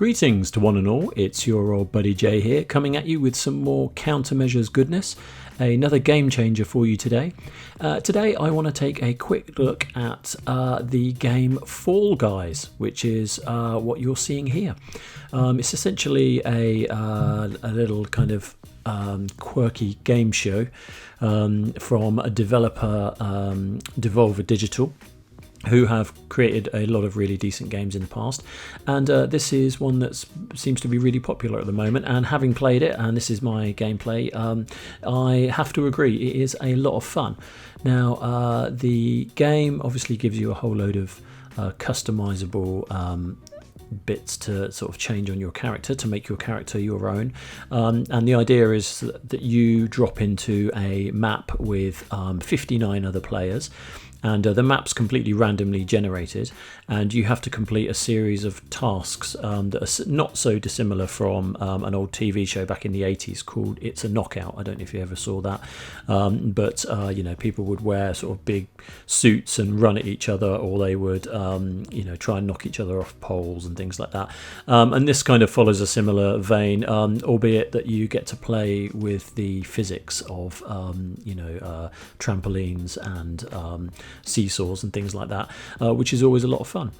Greetings to one and all, it's your old buddy Jay here, coming at you with some more countermeasures goodness, another game changer for you today. Today I want to take a quick look at the game Fall Guys, which is what you're seeing here. It's essentially a little kind of quirky game show from a developer, Devolver Digital, who have created a lot of really decent games in the past, and this is one that seems to be really popular at the moment. And having played it, and this is my gameplay, I have to agree it is a lot of fun. Now the game obviously gives you a whole load of customizable bits to sort of change on your character to make your character your own, and the idea is that you drop into a map with 59 other players, and the map's completely randomly generated, and you have to complete a series of tasks that are not so dissimilar from an old TV show back in the 80s called It's a Knockout. I don't know if you ever saw that, but you know, people would wear sort of big suits and run at each other, or they would you know, try and knock each other off poles and things like that. And this kind of follows a similar vein, albeit that you get to play with the physics of you know, trampolines and seesaws and things like that, which is always a lot of fun.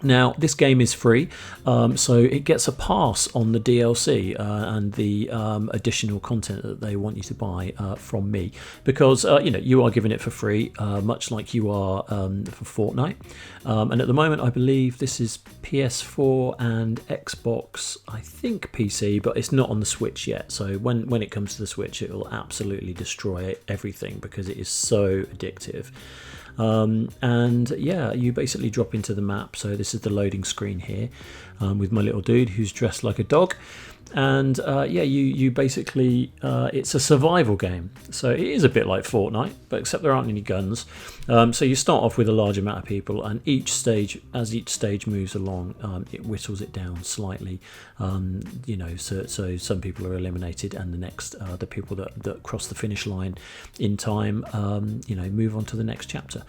Now, this game is free, so it gets a pass on the DLC and the additional content that they want you to buy from me, because you know, you are giving it for free, much like you are for Fortnite. And at the moment, I believe this is PS4 and Xbox, I think PC, but it's not on the Switch yet. So when it comes to the Switch, it will absolutely destroy everything because it is so addictive. And yeah, you basically drop into the map. So this is the loading screen here, with my little dude who's dressed like a dog. And yeah, you basically, it's a survival game. So it is a bit like Fortnite, but except there aren't any guns. So you start off with a large amount of people, and as each stage moves along, it whittles it down slightly. You know, so some people are eliminated, and the next, the people that cross the finish line in time, you know, move on to the next chapter.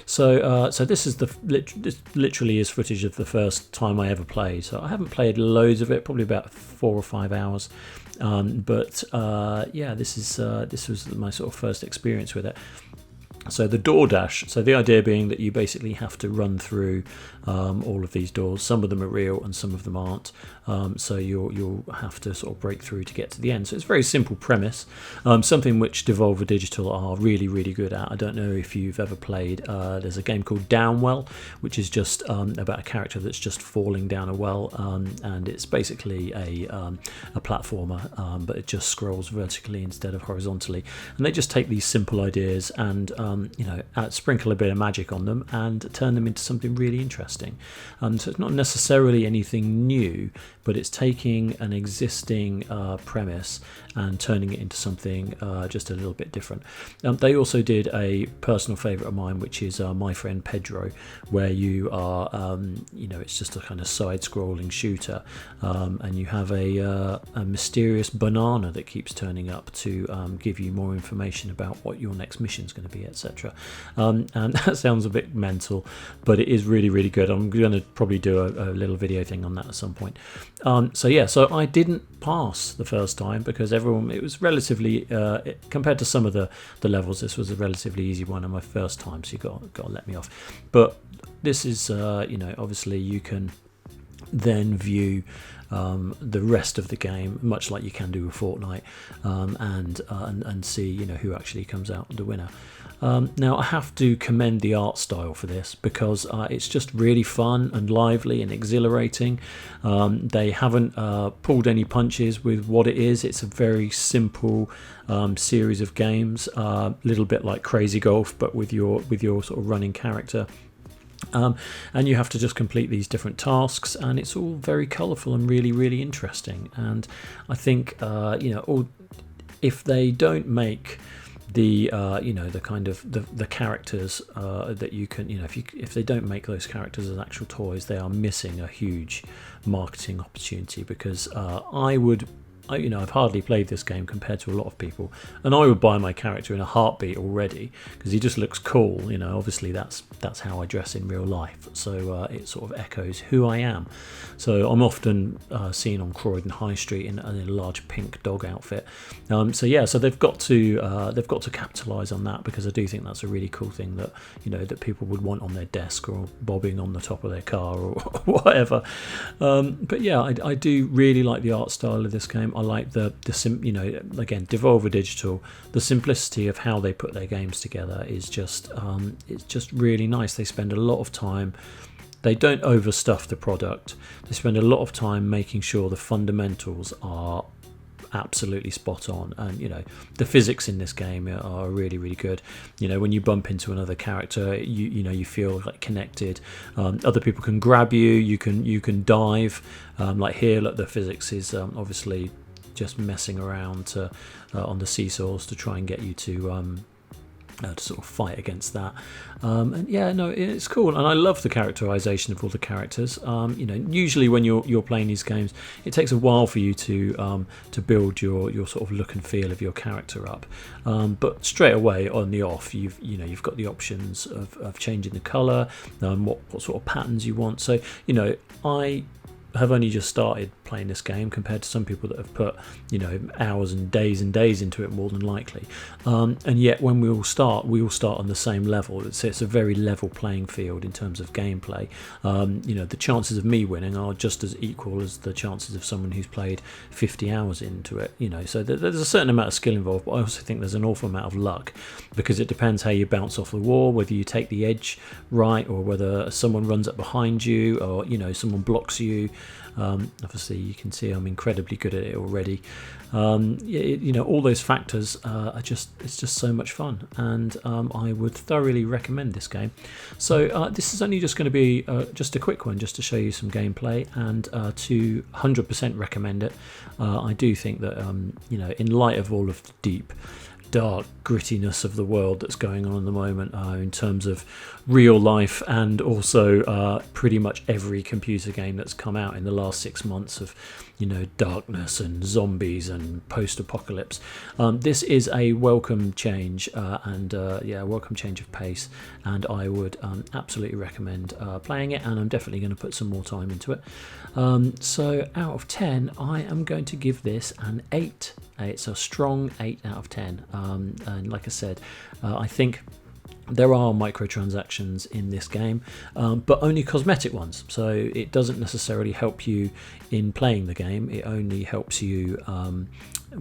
So this is this literally is footage of the first time I ever played. So I haven't played loads of it, probably about 4 or 5 hours. But yeah, this was my sort of first experience with it. So the door dash, so the idea being that you basically have to run through all of these doors. Some of them are real and some of them aren't, so you'll have to sort of break through to get to the end. So it's a very simple premise, something which Devolver Digital are really, really good at. I don't know if you've ever played, there's a game called Downwell, which is just about a character that's just falling down a well, and it's basically a platformer, but it just scrolls vertically instead of horizontally. And they just take these simple ideas and you know, sprinkle a bit of magic on them and turn them into something really interesting. So it's not necessarily anything new, but it's taking an existing premise and turning it into something just a little bit different. They also did a personal favourite of mine, which is My Friend Pedro, where you are, you know, it's just a kind of side-scrolling shooter, and you have a mysterious banana that keeps turning up to give you more information about what your next mission is going to be, etc. And that sounds a bit mental, but it is really, really good. I'm going to probably do a little video thing on that at some point. So yeah, so I didn't pass the first time because it was relatively, compared to some of the levels, this was a relatively easy one on my first time, so you got to let me off. But this is, you know, obviously you can then view the rest of the game, much like you can do with Fortnite, and see, you know, who actually comes out the winner. Now I have to commend the art style for this, because it's just really fun and lively and exhilarating. They haven't pulled any punches with what it is. It's a very simple series of games, a little bit like Crazy Golf, but with your sort of running character. And you have to just complete these different tasks, and it's all very colourful and really, really interesting. And I think you know, if they don't make the you know, the kind of the characters that you can, you know, if they don't make those characters as actual toys, they are missing a huge marketing opportunity, because I would I've hardly played this game compared to a lot of people, and I would buy my character in a heartbeat already because he just looks cool. Obviously that's how I dress in real life, so it sort of echoes who I am. So I'm often seen on Croydon High Street in a large pink dog outfit. So they've got to capitalise on that, because I do think that's a really cool thing that that people would want on their desk or bobbing on the top of their car or whatever. But yeah, I do really like the art style of this game. I like again, Devolver Digital. The simplicity of how they put their games together is just it's just really nice. They spend a lot of time. They don't overstuff the product. They spend a lot of time making sure the fundamentals are absolutely spot on, and the physics in this game are really, really good. When you bump into another character, you feel like connected. Other people can grab you. You can dive. Like here, look, the physics is obviously just messing around on the seesaws to try and get you to sort of fight against that. And yeah, no, it's cool, and I love the characterization of all the characters. Usually when you're playing these games, it takes a while for you to build your sort of look and feel of your character up. But straight away on the off, you've got the options of changing the color, what sort of patterns you want. So I have only just started playing this game compared to some people that have put hours and days into it, more than likely, and yet when we all start on the same level. It's a very level playing field in terms of gameplay. The chances of me winning are just as equal as the chances of someone who's played 50 hours into it. So there's a certain amount of skill involved, but I also think there's an awful amount of luck, because it depends how you bounce off the wall, whether you take the edge right, or whether someone runs up behind you, or someone blocks you. Obviously you can see I'm incredibly good at it already. All those factors it's just so much fun, and I would thoroughly recommend this game. So this is only just going to be just a quick one, just to show you some gameplay, and to 100% recommend it. I do think that in light of all of the deep, dark grittiness of the world that's going on at the moment, in terms of real life, and also pretty much every computer game that's come out in the last 6 months of darkness and zombies and post-apocalypse. This is a welcome change, and welcome change of pace, and I would absolutely recommend playing it, and I'm definitely going to put some more time into it. So out of 10, I am going to give this an 8. It's a strong 8 out of 10. And like I said, I think there are microtransactions in this game, but only cosmetic ones. So it doesn't necessarily help you in playing the game. It only helps you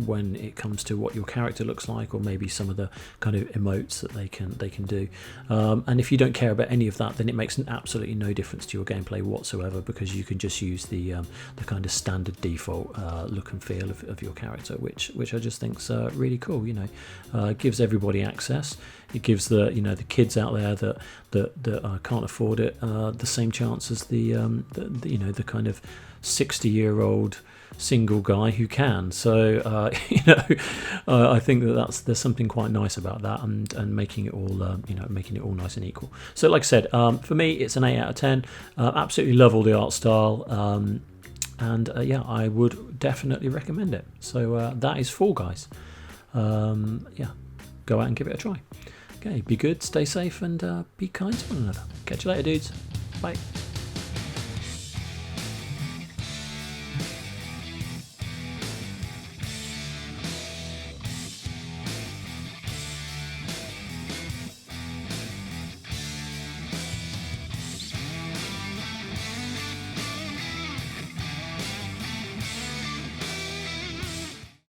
when it comes to what your character looks like, or maybe some of the kind of emotes that they can do. And if you don't care about any of that, then it makes absolutely no difference to your gameplay whatsoever, because you can just use the kind of standard default look and feel of your character, which I just think's really cool. Gives everybody access. It gives the kids out there that can't afford it the same chance as the kind of 60-year-old single guy who can. So I think there's something quite nice about that, and making it all nice and equal. So like I said, for me it's an 8 out of 10. Absolutely love all the art style, and I would definitely recommend it. So that is Fall Guys. Go out and give it a try. Okay, be good, stay safe, and be kind to one another. Catch you later, dudes. Bye.